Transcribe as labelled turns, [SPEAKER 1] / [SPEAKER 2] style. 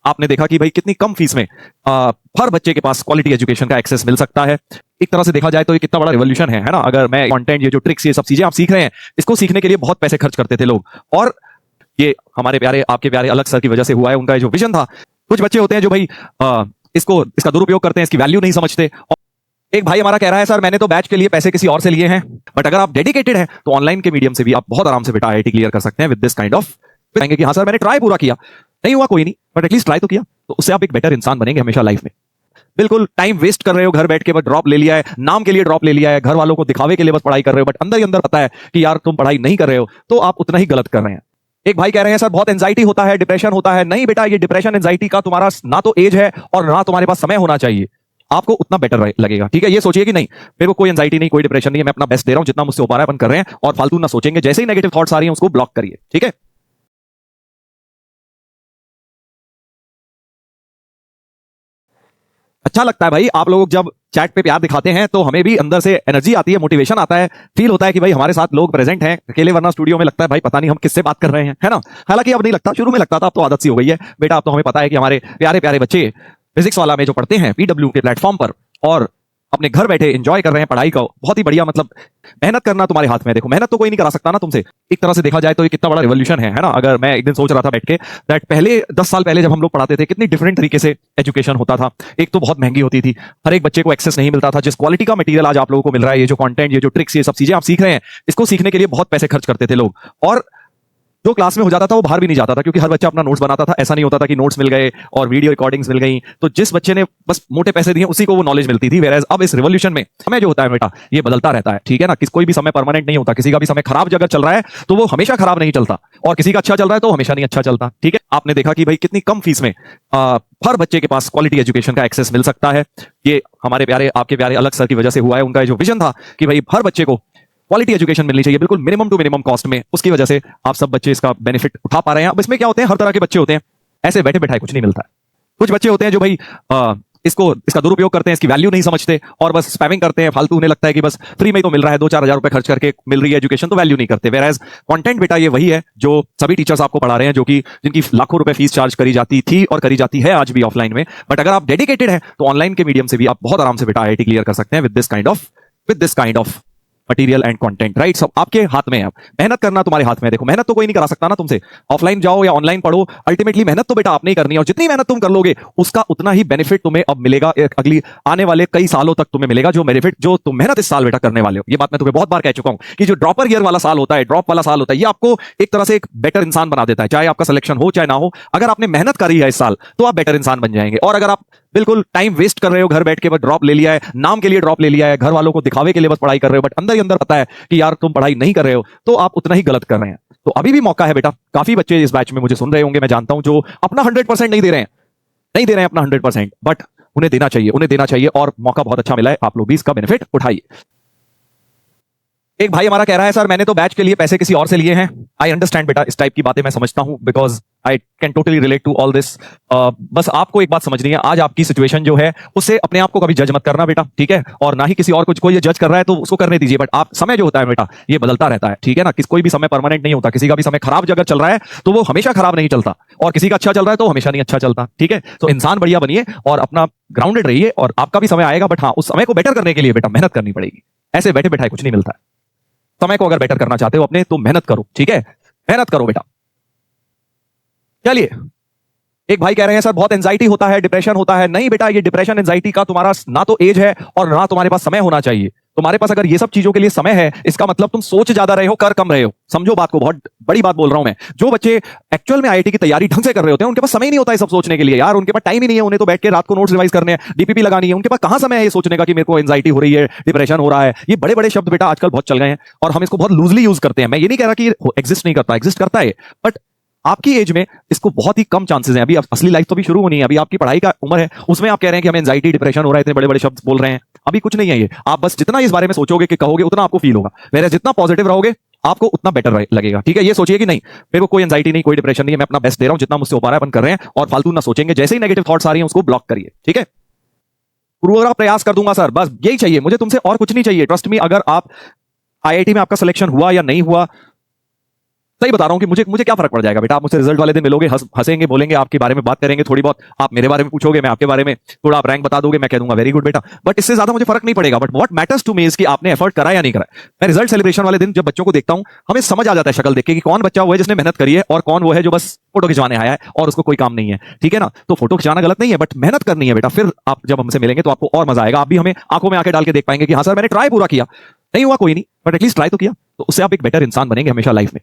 [SPEAKER 1] आपने देखा कि भाई कितनी कम फीस में हर बच्चे के पास क्वालिटी एजुकेशन का एक्सेस मिल सकता है। एक तरह से देखा जाए तो ये कितना बड़ा रिवॉल्यूशन है ना। अगर मैं कंटेंट, ये जो ट्रिक्स, ये सब चीजें आप सीख रहे हैं, इसको सीखने के लिए बहुत पैसे खर्च करते थे लोग, और ये हमारे प्यारे, आपके प्यारे अलग सर की वजह से हुआ है। उनका जो विजन था, कुछ बच्चे होते हैं जो भाई इसका दुरुपयोग करते हैं, इसकी वैल्यू नहीं समझते। एक भाई हमारा कह रहा है, सर मैंने तो बैच के लिए पैसे किसी और से लिए हैं, बट अगर आप डेडिकेटेड हैं तो ऑनलाइन के मीडियम से भी आप बहुत आराम से बेटा आईआईटी क्लियर कर सकते हैं विद दिस काइंड ऑफ। कहेंगे कि हाँ सर मैंने ट्राई पूरा किया, नहीं हुआ कोई नहीं, बट एटलीस्ट ट्राई तो किया, तो उससे आप एक बेटर इंसान बनेंगे हमेशा लाइफ में। बिल्कुल टाइम वेस्ट कर रहे हो घर बैठ के, बस ड्रॉप ले लिया है, नाम के लिए ड्रॉप ले लिया है, घर वालों को दिखावे के लिए बस पढ़ाई कर रहे हो, बट अंदर ही अंदर पता है कि यार तुम पढ़ाई नहीं कर रहे हो, तो आप उतना ही गलत कर रहे हैं। एक भाई कह रहे हैं सर बहुत एंजाइटी होता है, डिप्रेशन होता है। नहीं बेटा, ये डिप्रेशन एंजाइटी का तुम्हारा ना तो एज है और ना तुम्हारे पास समय होना चाहिए, आपको उतना बेटर लगेगा। ठीक है, ये सोचिए कि नहीं मेरे को कोई एंजाइटी नहीं, कोई डिप्रेशन नहीं है, मैं अपना बेस्ट दे रहा हूं, जितना मुझसे हो पा रहा है अपन कर रहे हैं, और फालतू ना सोचेंगे। जैसे ही नेगेटिव थॉट्स आ रही हैं उसको ब्लॉक करिए। ठीक है, अच्छा लगता है भाई आप लोग जब चैट पे प्यार दिखाते हैं, तो हमें भी अंदर से एनर्जी आती है, मोटिवेशन आता है, फील होता है कि भाई हमारे साथ लोग प्रेजेंट हैं। अकेले वरना स्टूडियो में लगता है भाई पता नहीं हम किससे बात कर रहे हैं, है ना। हालांकि अब नहीं लगता, शुरू में लगता था, अब तो आदत सी हो गई है बेटा। अब तो हमें पता है कि हमारे प्यारे प्यारे बच्चे फिजिक्स वाला में जो पढ़ते हैं पीडब्ल्यू के प्लेटफॉर्म पर, और अपने घर बैठे एंजॉय कर रहे हैं पढ़ाई का, बहुत ही बढ़िया। मतलब मेहनत करना तुम्हारे हाथ में है। देखो मेहनत तो कोई नहीं करा सकता ना तुमसे। एक तरह से देखा जाए तो ये कितना बड़ा रिवॉल्यूशन है ना। अगर मैं एक दिन सोच रहा था बैठ के दैट पहले 10 साल पहले जब हम लोग पढ़ाते थे, कितनी डिफरेंट तरीके से एजुकेशन होता था। एक तो बहुत महंगी होती थी, हर एक बच्चे को एक्सेस नहीं मिलता था। जिस क्वालिटी का मटेरियल आज आप लोगों को मिल रहा है, ये जो कंटेंट, ये जो ट्रिक्स, ये सब चीजें आप सीख रहे हैं, इसको सीखने के लिए बहुत पैसे खर्च करते थे लोग, और जो क्लास में हो जाता था वो बाहर भी नहीं जाता था, क्योंकि हर बच्चा अपना नोट्स बनाता था। ऐसा नहीं होता था कि नोट्स मिल गए और वीडियो रिकॉर्डिंग्स मिल गई, तो जिस बच्चे ने बस मोटे पैसे दिए उसी को वो नॉलेज मिलती थी। वेयर एज अब इस रिवॉल्यूशन में समय जो होता है बेटा, ये बदलता रहता है। ठीक है ना, कोई भी समय परमानेंट नहीं होता। किसी का भी समय खराब अगर चल रहा है तो वो हमेशा खराब नहीं चलता, और किसी का अच्छा चल रहा है तो हमेशा नहीं अच्छा चलता। ठीक है, आपने देखा कि भाई कितनी कम फीस में हर बच्चे के पास क्वालिटी एजुकेशन का एक्सेस मिल सकता है। ये हमारे प्यारे, आपके प्यारे अलग सर की वजह से हुआ है। उनका जो विजन था कि भाई हर बच्चे को क्वालिटी एजुकेशन मिलनी चाहिए, बिल्कुल मिनिमम टू मिनिमम कॉस्ट में, उसकी वजह से आप सब बच्चे इसका बेनिफिट उठा पा रहे हैं। अब इसमें क्या होते हैं, हर तरह के बच्चे होते हैं, ऐसे बैठे बैठाए कुछ नहीं मिलता है। कुछ बच्चे होते हैं जो भाई इसका दुरुपयोग करते हैं, इसकी वैल्यू नहीं समझते, और बस स्पैमिंग करते हैं। फालतू उन्हें लगता है कि बस फ्री में ही तो मिल रहा है, 2-4 हजार रुपए खर्च करके मिल रही है एजुकेशन, तो वैल्यू नहीं करते। वेयर एज कंटेंट बेटा ये वही है जो सभी टीचर्स आपको पढ़ा रहे हैं, जो कि जिनकी लाखों रुपए फीस चार्ज करी जाती थी और करी जाती है आज भी ऑफलाइन में। बट अगर आप डेडिकेटेड हैं तो ऑनलाइन के मीडियम से भी आप बहुत आराम से बेटा आईआईटी क्लियर कर सकते हैं with this kind of material and content. Right, सब आपके हाथ में है। मेहनत करना तुम्हारे हाथ में है। देखो मेहनत तो कोई नहीं करा सकता ना तुमसे। ऑफलाइन जाओ या ऑनलाइन पढ़ो, अल्टीमेटली मेहनत तो बेटा आपने ही करनी है, और जितनी मेहनत तुम कर लोगे उसका उतना ही बेनिफिट तुम्हें अब मिलेगा, अगली आने वाले कई सालों तक तुम्हें मिलेगा जो बेनिफिट जो तुम मेहनत इस साल बेटा करने वाले हो। ये बात मैं तुम्हें बहुत बार कह चुका हूं कि जो ड्रॉपर ईयर वाला साल होता है, ड्रॉप वाला साल होता है, ये आपको एक तरह से एक बेटर इंसान बना देता है। चाहे आपका सिलेक्शन हो चाहे ना हो, अगर आपने मेहनत करी है इस साल तो आप बेटर इंसान बन जाएंगे। और अगर आप बिल्कुल टाइम वेस्ट कर रहे हो घर बैठ के, बस ड्रॉप ले लिया है, नाम के लिए ड्रॉप ले लिया है, घर वालों को दिखावे के लिए बस पढ़ाई कर रहे हो, बट अंदर ही अंदर पता है कि यार तुम पढ़ाई नहीं कर रहे हो, तो आप उतना ही गलत कर रहे हैं। तो अभी भी मौका है बेटा। काफी बच्चे इस बैच में मुझे सुन रहे होंगे, मैं जानता हूं, जो अपना 100% नहीं दे रहे हैं अपना 100%, बट उन्हें देना चाहिए, और मौका बहुत अच्छा मिला है, आप लोग भी इसका बेनिफिट उठाइए। एक भाई हमारा कह रहा है, सर मैंने तो बैच के लिए पैसे किसी और से लिए हैं। आई अंडरस्टैंड बेटा, इस टाइप की बातें मैं समझता हूं, because I can totally relate to all this. बस आपको एक बात समझनी है, आज आपकी सिचुएशन जो है उससे अपने आप को कभी जज मत करना बेटा। ठीक है, और ना ही किसी और को कोई जज कर रहा है तो उसको करने दीजिए, बट आप समय जो होता है बेटा ये बदलता रहता है। ठीक है ना, कोई भी समय परमानेंट नहीं होता। किसी का भी समय खराब अगर चल रहा है तो वो हमेशा खराब नहीं चलता, और किसी का अच्छा चल रहा है तो हमेशा नहीं अच्छा चलता। ठीक है, तो इंसान बढ़िया बनिए और अपना ग्राउंडेड रहिए, और आपका भी समय आएगा, बट हाँ उस समय को बेटर करने के लिए बेटा मेहनत करनी पड़ेगी। ऐसे बैठे बैठाए कुछ नहीं मिलता है। समय को अगर बेटर करना चाहते हो अपने, तो मेहनत करो। ठीक है, मेहनत करो बेटा। चलिए, एक भाई कह रहे हैं सर बहुत एंजाइटी होता है, डिप्रेशन होता है। नहीं बेटा, ये डिप्रेशन एंजाइटी का तुम्हारा ना तो एज है और ना तुम्हारे पास समय होना चाहिए। तुम्हारे पास अगर ये सब चीजों के लिए समय है, इसका मतलब तुम सोच ज्यादा रहे हो, कर कम रहे हो। समझो बात को, बहुत बड़ी बात बोल रहा हूं मैं। जो बच्चे एक्चुअल में आईआईटी की तैयारी ढंग से कर रहे होते हैं, उनके पास समय ही नहीं होता है सब सोचने के लिए। यार उनके पास टाइम ही नहीं है, उन्हें तो बैठ के रात को नोट्स रिवाइज करने हैं, डीपीपी लगानी है। उनके पास कहां समय है ये सोचने का कि मेरे को एंजाइटी हो रही है, डिप्रेशन हो रहा है। ये बड़े बड़े शब्द बेटा आजकल बहुत चल गए हैं, और हम इसको बहुत लूजली यूज करते हैं। मैं ये नहीं कह रहा कि एग्जिस्ट नहीं करता, एग्जिस्ट करता है, बट आपकी एज में इसको बहुत ही कम चांसेस हैं। अभी असली लाइफ तो भी शुरू होनी है, अभी आपकी पढ़ाई का उम्र है, उसमें आप कह रहे हैं कि हमें एंजाइटी डिप्रेशन हो रहा है, इतने बड़े बड़े शब्द बोल रहे हैं। अभी कुछ नहीं है ये। आप बस जितना इस बारे में सोचोगे कि कहोगे, उतना आपको फील होगा। मेरे जितना पॉजिटिव रहोगे आपको उतना बेटर लगेगा। ठीक है, ये सोचिए कि नहीं मेरे को कोई एंजाइटी नहीं, कोई डिप्रेशन नहीं है, मैं अपना बेस्ट दे रहा हूं, जितना मुझसे हो पा रहा है अपन कर रहे हैं, और फालतू ना सोचेंगे। जैसे ही नेगेटिव थॉट्स आ रही हैं उसको ब्लॉक करिए। ठीक है, पूरा प्रयास कर दूंगा सर, बस यही चाहिए मुझे तुमसे, और कुछ नहीं चाहिए। ट्रस्ट मी, अगर आप आईआईटी में आपका सिलेक्शन हुआ या नहीं हुआ, सही बता रहा हूं कि मुझे मुझे क्या फर्क पड़ जाएगा बेटा। आप मुझसे रिजल्ट वाले दिन मिलोगे, हंसेंगे, बोलेंगे, आपके बारे में बात करेंगे थोड़ी बहुत, आप मेरे बारे में पूछोगे, मैं आपके बारे में, थोड़ा आप रैंक बता दोगे, मैं कह दूंगा वेरी गुड बेटा, बट इससे ज्यादा मुझे फर्क नहीं पड़ेगा। But what matters to me is कि आपने एफर्ट करा या नहीं करा। मैं रिजल्ट सेलिब्रेशन वाले दिन जब बच्चों को देखता हूं, हमें समझ आ जाता है शक्ल देख के कि कौन बच्चा वो है जिसने मेहनत करी है और कौन वो है जो बस फोटो खिंचवाने आया है और उसको कोई काम नहीं है। ठीक है ना, तो फोटो खिंचाना गलत नहीं है, बट मेहनत करनी है बेटा। फिर आप जब हमसे मिलेंगे तो आपको और मजा आएगा, आप भी हमें आंखों में आके डाल के देख पाएंगे कि हाँ सर मैंने ट्राई पूरा किया, नहीं हुआ कोई नहीं, बट एटलीस्ट ट्राई तो किया। तो उससे आप एक बेटर इंसान बनेंगे हमेशा लाइफ में।